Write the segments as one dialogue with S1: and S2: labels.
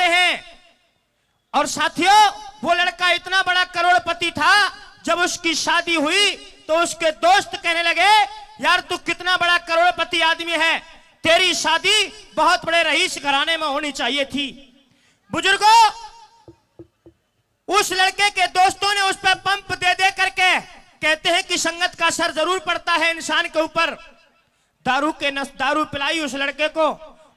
S1: हैं। और साथियों, वो लड़का इतना बड़ा करोड़पति था, जब उसकी शादी हुई तो उसके दोस्त कहने लगे, यार तू कितना बड़ा करोड़पति आदमी है, तेरी शादी बहुत बड़े रईस घराने में होनी चाहिए थी। बुजुर्गों, उस लड़के के दोस्तों ने उस पर पंप दे दे करके, कहते हैं कि संगत का असर जरूर पड़ता है इंसान के ऊपर। दारू पिलाई उस लड़के को,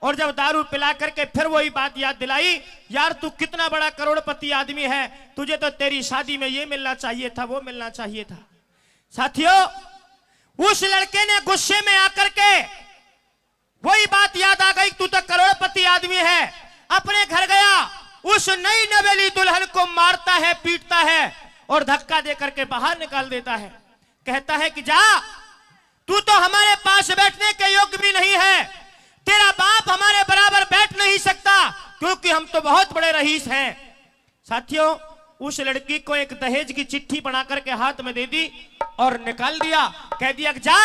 S1: और जब दारू पिला करके फिर वही बात याद दिलाई, यार तू कितना बड़ा करोड़पति आदमी है, तुझे तो तेरी शादी में ये मिलना चाहिए था, वो मिलना चाहिए था। साथियों, उस लड़के ने गुस्से में आकर के वही बात याद आ गई, तू तो करोड़पति आदमी है, अपने घर गया, उस नई नवेली दुल्हन को मारता है, पीटता है और धक्का देकर के बाहर निकाल देता है। कहता है कि जा, तू तो हमारे पास बैठने के योग्य भी नहीं है, तेरा बाप हमारे बराबर बैठ नहीं सकता, क्योंकि हम तो बहुत बड़े रईस हैं। साथियों, उस लड़की को एक दहेज की चिट्ठी बना करके हाथ में दे दी और निकाल दिया। कह दिया, जा,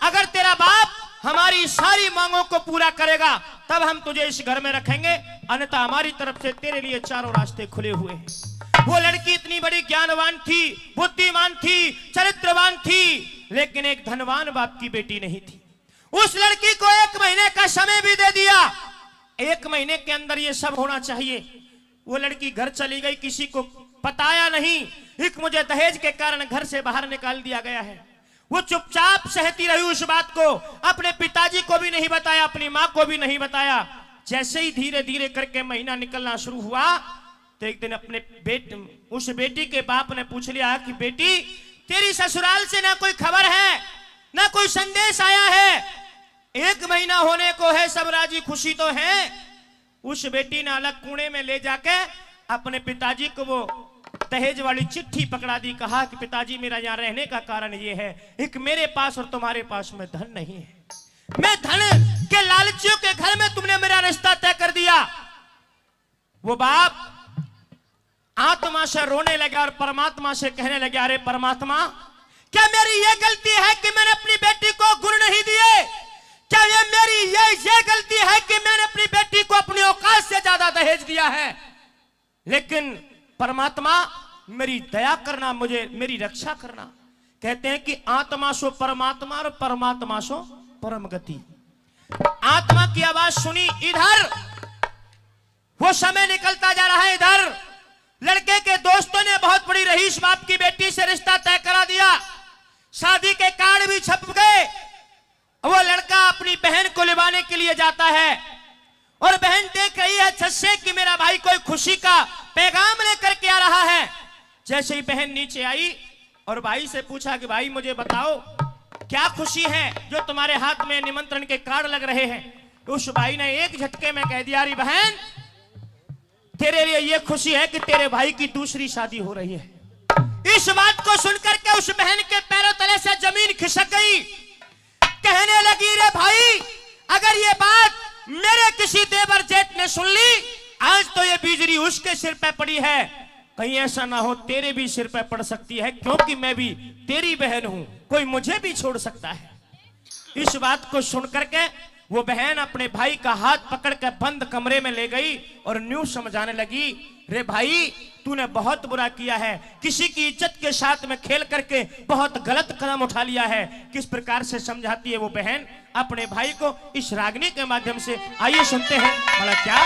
S1: अगर तेरा बाप हमारी सारी मांगों को पूरा करेगा तब हम तुझे इस घर में रखेंगे, अन्यथा हमारी तरफ से तेरे लिए चारों रास्ते खुले हुए हैं। वो लड़की इतनी बड़ी ज्ञानवान थी, बुद्धिमान थी, चरित्रवान थी, लेकिन एक धनवान बाप की बेटी नहीं थी। उस लड़की को 1 महीने का समय भी दे दिया, 1 महीने के अंदर ये सब होना चाहिए। वो लड़की घर चली गई, किसी को बताया नहीं, एक मुझे दहेज के कारण घर से बाहर निकाल दिया गया है। वो चुपचाप सहती रही उस बात को, अपने पिताजी को भी नहीं बताया, अपनी मां को भी नहीं बताया। जैसे ही धीरे धीरे करके महीना निकलना शुरू हुआ तो एक दिन अपने उस बेटी के बाप ने पूछ लिया कि बेटी, तेरी ससुराल से ना कोई खबर है, ना कोई संदेश आया है, 1 महीना होने को है, सब राजी खुशी तो है। उस बेटी ने अलग कुएं में ले जाके अपने पिताजी को वो दहेज वाली चिट्ठी पकड़ा दी। कहा कि पिताजी, मेरा यहाँ रहने का कारण ये है, एक मेरे पास और तुम्हारे पास में धन नहीं है, मैं धन के लालचियों के घर में तुमने मेरा रिश्ता तय कर दिया। वो बाप आत्मा से रोने लगा और परमात्मा से कहने लगा, अरे परमात्मा, क्या मेरी ये गलती है कि मैंने अपनी बेटी को गुण नहीं दिए? क्या ये मेरी ये गलती है कि मैंने अपनी बेटी को अपनी औकात से ज्यादा दहेज दिया है? लेकिन परमात्मा, मेरी दया करना, मुझे मेरी रक्षा करना। कहते हैं कि आत्मा सो परमात्मा और परमात्मा सो परम गति। आत्मा की आवाज सुनी, इधर वो समय निकलता जा रहा है, इधर लड़के के दोस्तों ने बहुत बड़ी रईस बाप की बेटी से रिश्ता तय करा दिया, शादी के कार्ड भी छप गए। वो लड़का अपनी बहन को लिवाने के लिए जाता है और बहन देख रही है छत से कि मेरा भाई कोई खुशी का पैगाम लेकर के आ रहा है। जैसे ही बहन नीचे आई और भाई से पूछा कि भाई मुझे बताओ क्या खुशी है जो तुम्हारे हाथ में निमंत्रण के कार्ड लग रहे हैं, तो उस भाई ने एक झटके में कह दिया, अरे बहन, तेरे लिए ये खुशी है कि तेरे भाई की दूसरी शादी हो रही है। इस बात को सुनकर के उस बहन के पैरों तले से जमीन खिसक गई। कहने लगी, रे भाई, अगर ये बात मेरे किसी देवर जेठ ने सुन ली, आज तो ये बिजली उसके सिर पे पड़ी है, कहीं ऐसा ना हो तेरे भी सिर पे पड़ सकती है, क्योंकि मैं भी तेरी बहन हूं, कोई मुझे भी छोड़ सकता है। इस बात को सुनकर के वो बहन अपने भाई का हाथ पकड़ कर बंद कमरे में ले गई और न्यू समझाने लगी, रे भाई, तूने बहुत बुरा किया है, किसी की इज्जत के साथ में खेल करके बहुत गलत कदम उठा लिया है। किस प्रकार से समझाती है वो बहन अपने भाई को इस रागनी के माध्यम से, आइए सुनते हैं। भला क्या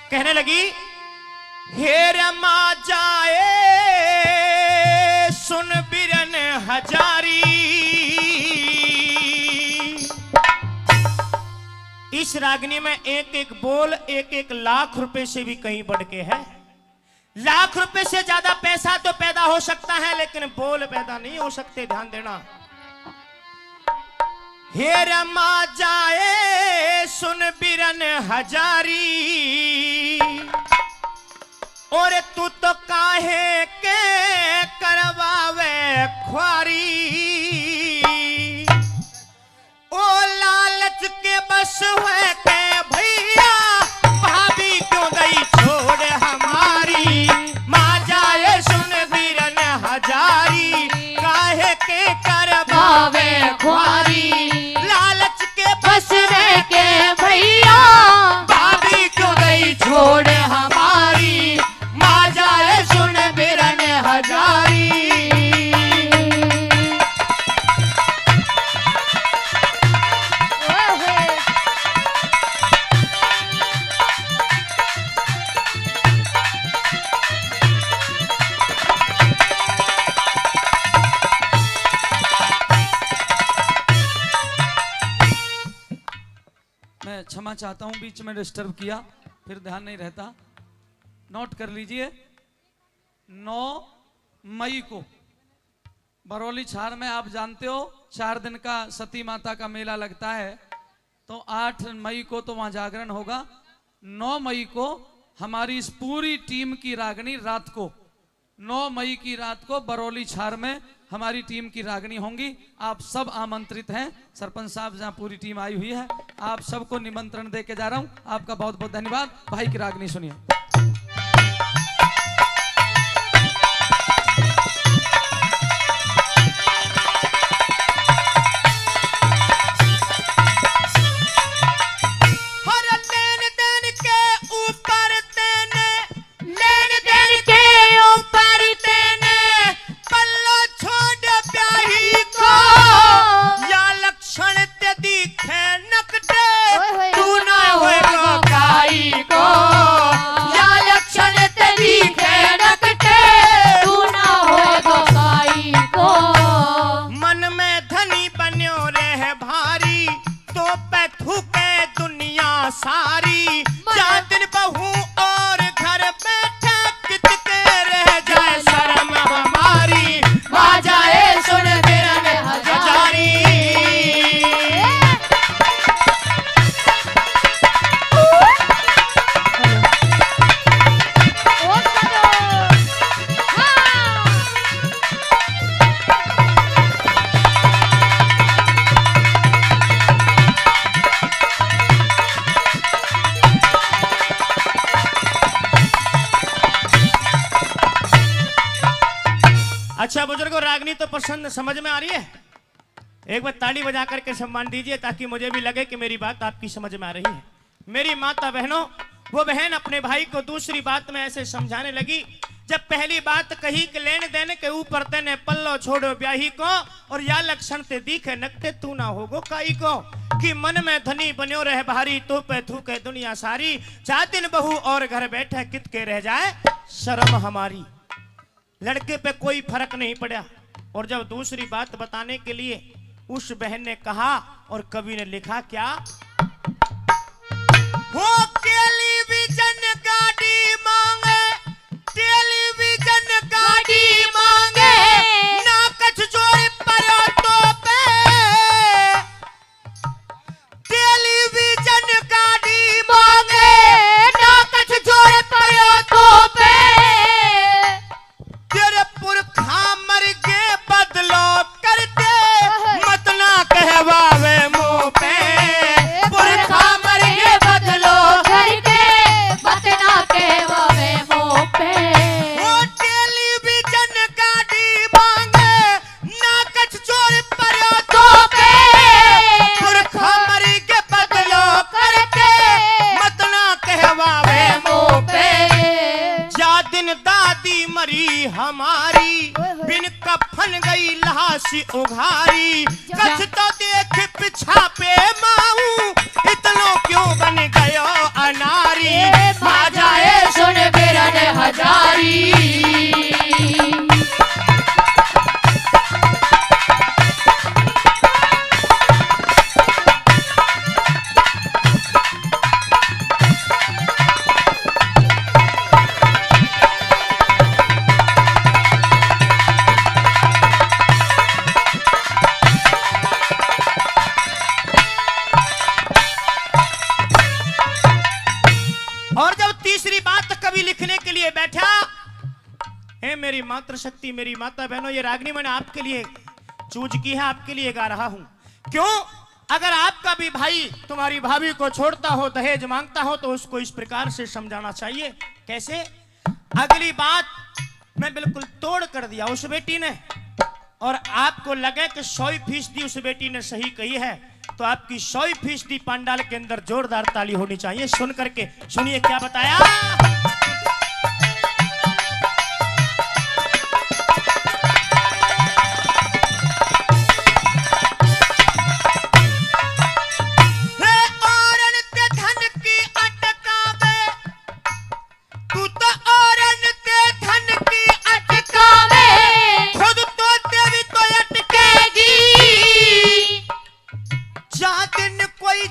S1: कहने लगी, हे रमा जाए सुन बिरन हजारी। इस रागनी में एक एक बोल 1-1 लाख रुपए से भी कहीं बढ़ के है। लाख रुपए से ज्यादा पैसा तो पैदा हो सकता है, लेकिन बोल पैदा नहीं हो सकते, ध्यान देना। हे रमा जाए सुन बिरन हजारी, और तू तो काहे के करवावे ख्वारी। ओ लालच के बस हुए के भैया, भाभी क्यों गई छोड़ हमारी।
S2: चाहता हूं, बीच में डिस्टर्ब किया फिर ध्यान नहीं रहता। नोट कर लीजिए, 9 मई को बरौली छार में आप जानते हो 4 दिन का सती माता का मेला लगता है, तो 8 मई को तो वहां जागरण होगा। 9 मई को हमारी इस पूरी टीम की रागनी रात को 9 मई की रात को बरौली छार में हमारी टीम की रागनी होंगी। आप सब आमंत्रित हैं। सरपंच साहब जहां पूरी टीम आई हुई है, आप सबको निमंत्रण दे के जा रहा हूं। आपका बहुत बहुत धन्यवाद। भाई की रागनी सुनिए।
S1: सारी जातिन बहू और घर बैठे कितने रह जाए शर्म हमारी, आ जाए सुन बिरन हजारी। अच्छा बुजुर्गों, रागनी तो पसंद समझ में आ रही है? एक बार ताली बजा करके सम्मान दीजिए ताकि मुझे भी लगे कि मेरी बात आपकी समझ में आ रही है। मेरी माता बहनों, वो बहन अपने भाई को दूसरी बात में ऐसे समझाने लगी। जब पहली बात कही कि लेने देने के ऊपर तेने पल्लो छोड़ो ब्याही को, और या लक्षण ते दिखे नकटे तू ना होगो काई को, कि मन में धनी बन्यो रहे भारी, तो पे थूके दुनिया सारी, 4 दिन बहू और घर बैठे कित के रह जाए शर्म हमारी। लड़के पे कोई फर्क नहीं पड़ा, और जब दूसरी बात बताने के लिए उस बहन ने कहा और कवि ने लिखा क्या, वो टेलीविजन गाड़ी मांगे, टेलीविजन गाड़ी मांगे, ना कछ जोड़ परो तो पे, टेलीविजन गाड़ी मांगे, ना कछ जोड़ परो तो पे, तेरे पुरखा मर के बदलो करते, मत ना कहवावे मुंह पे, पुरखा मर के बदलो करके, मत ना कहवावे मुंह पे। वो टेलीविजन गाड़ी मांगे, ना कछ जोड़ परो तो पे, पुरखा मर के बदलो करके, मत ना कहवावे मुंह पे। जा दिन दादी मरी हमारी, बिन कफन गई लाश उघारी, कछ तो देख पिछा पे माऊ, इतनो क्यों बन गयो अनारी, आ जाए सुन बिरन हजारी। और जब तीसरी बात कवि लिखने के लिए बैठा, हे मेरी मातृशक्ति, मेरी माता बहनों, ये रागनी मैंने आपके लिए चूज की है, आपके लिए गा रहा हूं। क्यों? अगर आपका भी भाई तुम्हारी भाभी को छोड़ता हो, दहेज मांगता हो, तो उसको इस प्रकार से समझाना चाहिए। कैसे? अगली बात मैं बिल्कुल तोड़ कर दिया उस बेटी ने, और आपको लगे कि 100% उस बेटी ने सही कही है, तो आपकी 100% पंडाल के अंदर जोरदार ताली होनी चाहिए। सुन करके सुनिए क्या बताया।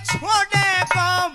S1: छोड़ेगा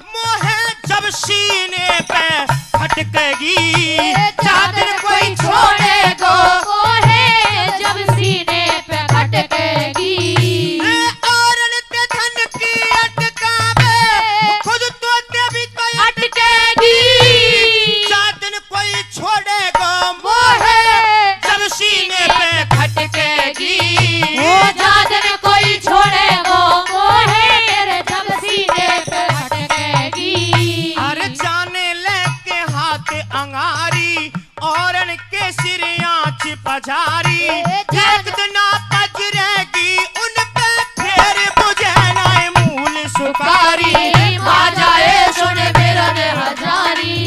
S1: रावण के सिर आँच पछारी, एक दिन पज रहेगी उन पे फिर बुझे ना मूल सुपारी।
S3: आ जाए सुन मेरा ने हजारी।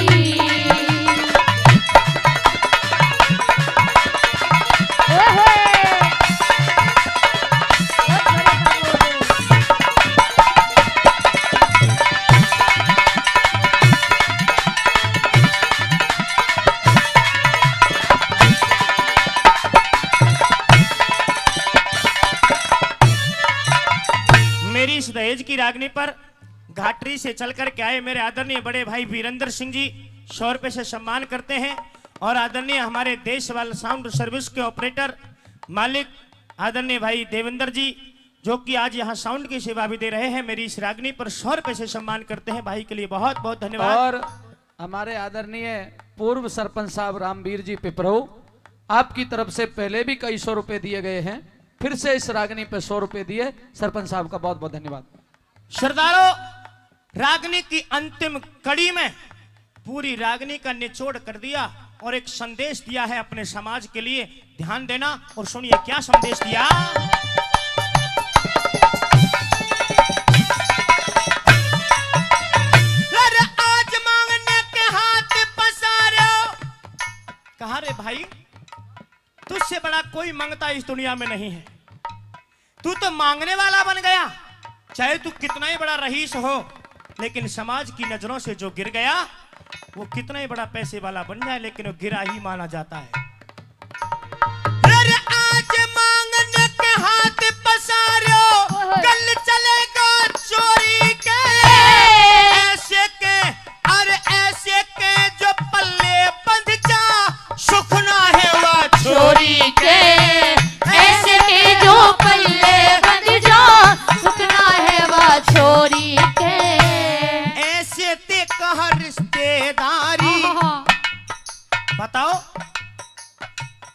S1: मेरी इस दहेज की रागनी पर घाटरी से चलकर के आए मेरे आदरणीय बड़े भाई वीरेंद्र सिंह जी 100 रुपए से सम्मान करते हैं। और आदरणीय हमारे देश वाले साउंड सर्विस के ऑपरेटर मालिक आदरणीय भाई देवेंद्र जी, जो कि आज यहाँ साउंड की सेवा भी दे रहे हैं, मेरी इस रागनी पर 100 रुपए से सम्मान करते हैं। भाई के लिए बहुत बहुत धन्यवाद।
S2: और हमारे आदरणीय पूर्व सरपंच साहब रामवीर जी पिपरो, आपकी तरफ से पहले भी कई 100 रुपए दिए गए हैं, फिर से इस रागनी पे 100 रुपए दिए। सरपंच साहब का बहुत बहुत धन्यवाद।
S1: सरदारों, रागनी की अंतिम कड़ी में पूरी रागनी का निचोड़ कर दिया और एक संदेश दिया है अपने समाज के लिए। ध्यान देना और सुनिए क्या संदेश दिया। अरे आज मांगने के हाथ पसारो, कहा रे भाई तुझसे बड़ा कोई मांगता इस दुनिया में नहीं है, तू तो मांगने वाला बन गया। चाहे तू कितना ही बड़ा रईस हो, लेकिन समाज की नजरों से जो गिर गया वो कितना ही बड़ा पैसे वाला बन जाए, लेकिन वो गिरा ही माना जाता है। अरे आज मांगने के हाथ पसारो, कल चलेगा चोरी के, ऐसे के अरे ऐसे के जो पल्ले बंध जा, सुख ना है वह
S3: चोरी के, ऐसे के जो पल्ले बंध जा, सुखना है वह चोरी के।
S1: ऐसे ते कहा रिश्तेदारी, बताओ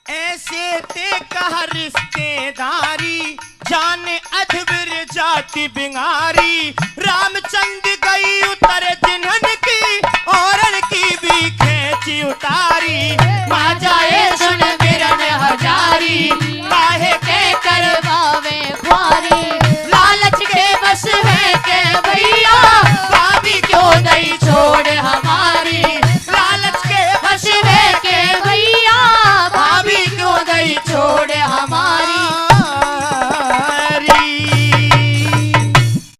S1: ऐसे ते कहा रिश्तेदारी, जाने अधबिर जाति बिंगारी। रामचंद्र गई उतर जिन्हन की, औरन की भी खेची उतारी। माजा